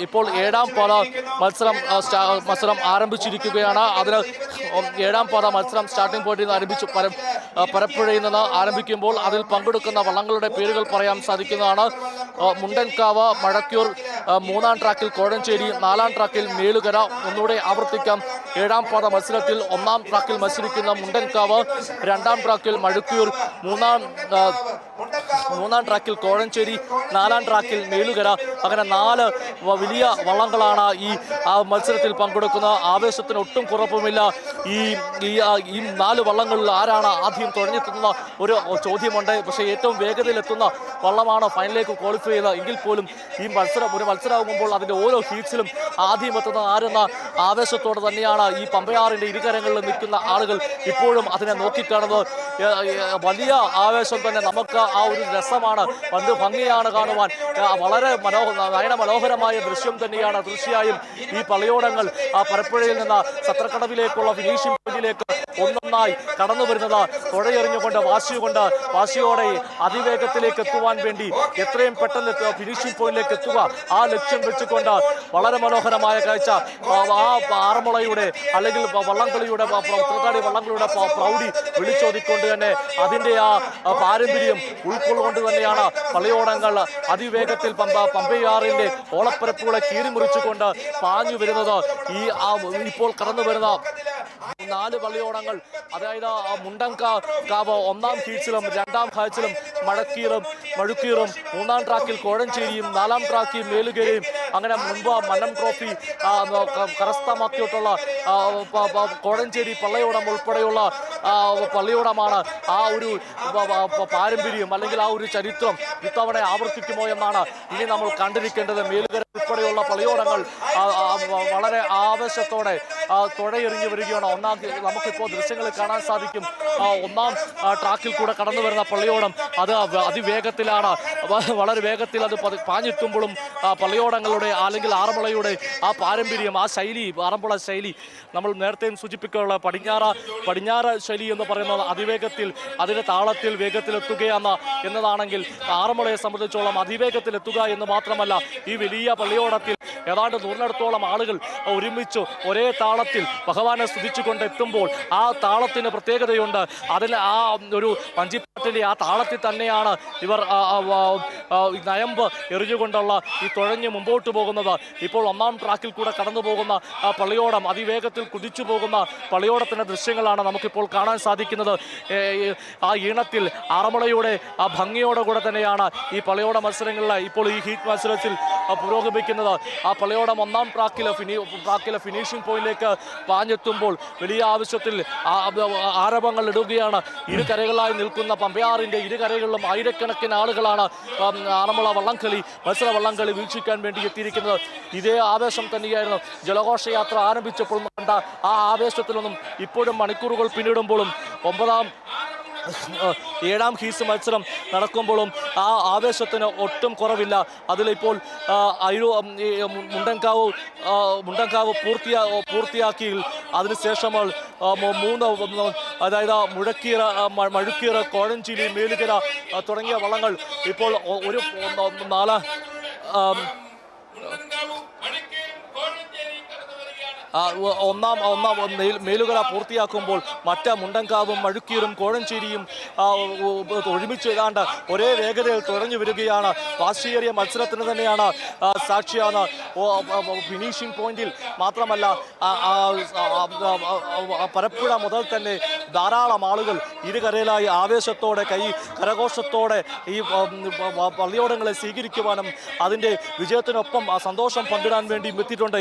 ഇപ്പോൾ ഏഴാം പാദ മത്സരം ആരംഭിച്ചിരിക്കുകയാണ്. അതിന് ഏഴാം പാദ മത്സരം സ്റ്റാർട്ടിംഗ് പോയിന്റിൽ നിന്ന് ആരംഭിച്ചു പരപ്പുഴയിൽ നിന്ന് ആരംഭിക്കുമ്പോൾ അതിൽ പങ്കെടുക്കുന്ന വള്ളങ്ങളുടെ പേരുകൾ പറയാൻ സാധിക്കുന്നതാണ്. മുണ്ടൻകാവ്, മഴക്കൂർ, മൂന്നാം ട്രാക്കിൽ കോഴഞ്ചേരി, നാലാം ട്രാക്കിൽ മേലുകര. ഒന്നുകൂടെ ആവർത്തിക്കാം. ഏഴാം പാദ മത്സരത്തിൽ ഒന്നാം ട്രാക്കിൽ മത്സരിക്കുന്ന മുണ്ടൻകാവ്, രണ്ടാം ട്രാക്കിൽ മഴക്കൂർ, മൂന്നാം ട്രാക്കിൽ കോഴഞ്ചേരി, നാലാം ട്രാക്കിൽ മേലുകര. അങ്ങനെ 4 വലിയ വള്ളങ്ങളാണ് ഈ മത്സരത്തിൽ പങ്കെടുക്കുന്ന. ആവേശത്തിന് ഒട്ടും കുറവുമില്ല. ഈ 4 വള്ളങ്ങളിൽ ആരാണ് ആദ്യം തുഴഞ്ഞെത്തുന്ന ഒരു ചോദ്യമുണ്ട്. പക്ഷേ ഏറ്റവും വേഗതയിലെത്തുന്ന വള്ളമാണ് ഫൈനലിലേക്ക് ക്വാളിഫൈ ചെയ്തത്. എങ്കിൽ പോലും ഈ ഒരു മത്സരമാകുമ്പോൾ അതിൻ്റെ ഓരോ ഹീറ്റ്സിലും ആദ്യം എത്തുന്ന ആരെന്ന ആവേശത്തോടെ തന്നെയാണ് ഈ പമ്പയാറിൻ്റെ ഇരുകരങ്ങളിൽ നിൽക്കുന്ന ആളുകൾ ഇപ്പോഴും അതിനെ നോക്കിക്കാണുന്നത്. വലിയ ആവേശം തന്നെ. നമുക്ക് ആ ഒരു രസമാണ്, ഭംഗിയാണ് കാണുവാൻ. വളരെ നയനമനോഹരമായ ദൃശ്യം തന്നെയാണ്. തീർച്ചയായും ഈ പള്ളിയോടങ്ങൾ ആ പരപ്പുഴയിൽ നിന്ന് സത്രക്കടവിലേക്കുള്ള ഫിനിഷിംഗ് പോയിന്റിലേക്ക് ഒന്നൊന്നായി കടന്നു വരുന്നത് തുഴയെറിഞ്ഞുകൊണ്ട് വാശിയോടെ അതിവേഗത്തിലേക്ക് എത്തുവാൻ വേണ്ടി എത്രയും പെട്ടെന്ന് ഫിനിഷിംഗ് പോയിന്റിലേക്ക് എത്തുക, ആ ലക്ഷ്യം വെച്ചുകൊണ്ട് വളരെ മനോഹരമായ കാഴ്ച. ആ ആറന്മുളയുടെ അല്ലെങ്കിൽ വള്ളംകളിയുടെ ഉത്രട്ടാടി വള്ളംകളിയുടെ പ്രൗഢി വിളിച്ചോതിക്കൊണ്ട് തന്നെ അതിൻ്റെ ആ പാരമ്പര്യം ഉൾക്കൊള്ളുകൊണ്ട് തന്നെയാണ് പള്ളിയോടങ്ങൾ അതിവേഗത്തിൽ പമ്പയാറിൻ്റെ ഓളപ്പരപ്പുകളെ കീറിമുറിച്ചുകൊണ്ട് പാഞ്ഞു വരുന്നത്. ഇപ്പോൾ കടന്നു വരുന്ന 4 പള്ളിയോടങ്ങൾ, അതായത് മുണ്ടൻകാവ് ഒന്നാം ഹീറ്റ്സിലും രണ്ടാം ഹാച്ചിലും മഴുക്കീറും, മൂന്നാം ട്രാക്കിൽ കോഴഞ്ചേരിയും, നാലാം ട്രാക്കിൽ മേലുകരയും. അങ്ങനെ മുൻപ് മന്നം ട്രോഫി കരസ്ഥമാക്കിയിട്ടുള്ള കോഴഞ്ചേരി പള്ളിയോടം ഉൾപ്പെടെയുള്ള പള്ളിയോടമാണ്. ആ ഒരു പാരമ്പര്യം അല്ലെങ്കിൽ ആ ഒരു ചരിത്രം ഇത്തവണ ആവർത്തിക്കുമോ എന്നാണ് ഇനി നമ്മൾ കണ്ടിരിക്കേണ്ടത്. മേലുകര ഉൾപ്പെടെയുള്ള പള്ളിയോടങ്ങൾ വളരെ ആവേശത്തോടെ തുഴയെറിഞ്ഞു വരികയാണ്. നമുക്കിപ്പോൾ ദൃശ്യങ്ങളിൽ കാണാൻ സാധിക്കും. ഒന്നാം ട്രാക്കിൽ കൂടെ കടന്നു വരുന്ന പള്ളിയോടം അത് അതിവേഗത്തിലാണ്. വളരെ വേഗത്തിൽ അത് പാഞ്ഞെത്തുമ്പോഴും പള്ളിയോടങ്ങളുടെ അല്ലെങ്കിൽ ആറന്മുളയുടെ ആ പാരമ്പര്യം, ആ ശൈലി, ആറന്മുള ശൈലി നമ്മൾ നേരത്തെയും സൂചിപ്പിക്കാനുള്ള പടിഞ്ഞാറ് ശൈലി എന്ന് പറയുന്നത് അതിവേഗത്തിൽ അതിൻ്റെ താളത്തിൽ വേഗത്തിലെത്തുകയാണ് എന്നതാണെങ്കിൽ ആറന്മുളയെ സംബന്ധിച്ചോളം അതിവേഗത്തിലെത്തുക എന്ന് മാത്രമല്ല, ഈ വലിയ പള്ളിയോടത്തിൽ ഏതാണ്ട് 100-ത്തോളം ആളുകൾ ഒരുമിച്ച് ഒരേ താളത്തിൽ ഭഗവാനെ സ്തുതിച്ചുകൊണ്ട് എത്തുമ്പോൾ ആ താളത്തിന് പ്രത്യേകതയുണ്ട്. അതിൽ ആ ഒരു വഞ്ചിപ്പാട്ടിൻ്റെ ആ താളത്തിൽ തന്നെയാണ് ഇവർ നയമ്പ് എറിഞ്ഞുകൊണ്ടുള്ള ഈ തുഴഞ്ഞ് മുമ്പോട്ട് പോകുന്നത്. ഇപ്പോൾ ഒന്നാം ട്രാക്കിൽ കൂടെ കടന്നു പോകുന്ന പള്ളിയോടം, അതിവേഗത്തിൽ കുതിച്ചു പോകുന്ന പള്ളിയോടത്തിൻ്റെ ദൃശ്യങ്ങളാണ് നമുക്കിപ്പോൾ കാണാൻ സാധിക്കുന്നത്. ആ ഈണത്തിൽ ആറന്മുളയുടെ ആ ഭംഗിയോടെ കൂടെ തന്നെയാണ് ഈ പള്ളിയോട മത്സരങ്ങളിൽ ഇപ്പോൾ ഈ ഹീറ്റ് മത്സരത്തിൽ പുരോഗമിക്കുന്നത്. ആ പള്ളിയോടം ഒന്നാം ട്രാക്കിലെ ഫിനിഷിംഗ് പോയിന്റിലേക്ക് പാഞ്ഞെത്തുമ്പോൾ വലിയ ആവശ്യത്തിൽ ആരവങ്ങൾ ഇടുകയാണ്. ഇരുകരകളായി നിൽക്കുന്ന പമ്പയാറിൻ്റെ ഇരുകരകളിലും ആയിരക്കണക്കിന് ആളുകളാണ് ആറന്മുള മത്സര വള്ളംകളി വീക്ഷിക്കാൻ വേണ്ടി എത്തിയിരിക്കുന്നത്. ഇതേ ആവേശം തന്നെയായിരുന്നു ജലഘോഷയാത്ര ആരംഭിച്ചപ്പോൾ കണ്ട ആ ആവേശത്തിലൊന്നും ഇപ്പോഴും മണിക്കൂറുകൾ പിന്നിടുമ്പോഴും 7ാം ഹീസ് മത്സരം നടക്കുമ്പോഴും ആ ആവേശത്തിന് ഒട്ടും കുറവില്ല. അതിലിപ്പോൾ മുണ്ടൻകാവ് പൂർത്തിയാക്കി അതിനുശേഷം 3 അതായത് മഴുക്കീറ, കോഴഞ്ചേരി, മേലുകര തുടങ്ങിയ വള്ളങ്ങൾ ഇപ്പോൾ ഒരു 4 ഒന്നാം മേലുകര പൂർത്തിയാക്കുമ്പോൾ മറ്റ് മുണ്ടൻകാവും മഴുക്കീറും കോഴഞ്ചേരിയും ഒരുമിച്ച് ഏതാണ്ട് ഒരേ വേഗതയിൽ തുഴഞ്ഞു വരികയാണ്. വാശിയേറിയ മത്സരത്തിന് തന്നെയാണ് സാക്ഷിയാണ്. ഫിനിഷിംഗ് പോയിന്റിൽ മാത്രമല്ല പരപ്പുഴ മുതൽ തന്നെ ധാരാളം ആളുകൾ ഇരുകരയിലായി ആവേശത്തോടെ കരഘോഷത്തോടെ ഈ പള്ളിയോടങ്ങളെ സ്വീകരിക്കുവാനും അതിൻ്റെ വിജയത്തിനൊപ്പം സന്തോഷം പങ്കിടാൻ വേണ്ടി എത്തിയിട്ടുണ്ട്.